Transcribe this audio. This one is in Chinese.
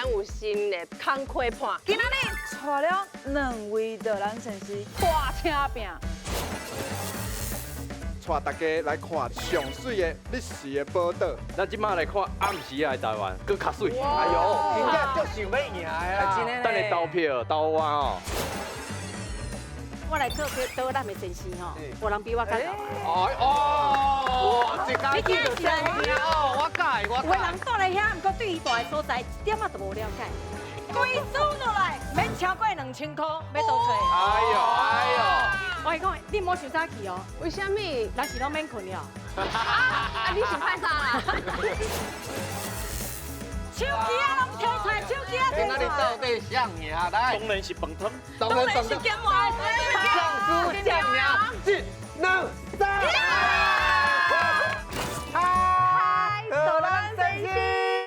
咱有新的康亏盘。今仔日带了2位的咱城市大车饼。 带大家来看上水的历史的宝岛。咱即马来看暗时的台湾，搁较水。哎呦，真正足想要赢的啦！等你投票投完哦。我来做导览的城市吼，无人比我较高。哦，一家你今日是来哦，我改，我有的人住来遐，毋过对于大的所在一点仔都无了解。规租落来免超过2000块，要倒找。哎呦！我跟你讲，你莫想早去哦，为什么？人是拢免困了。你想拍啥啦？手机啊，拢摕出来，手机啊摕出来。到底谁赢来？当然是饭汤。当然是咸话，酱猪酱娘1、2、3。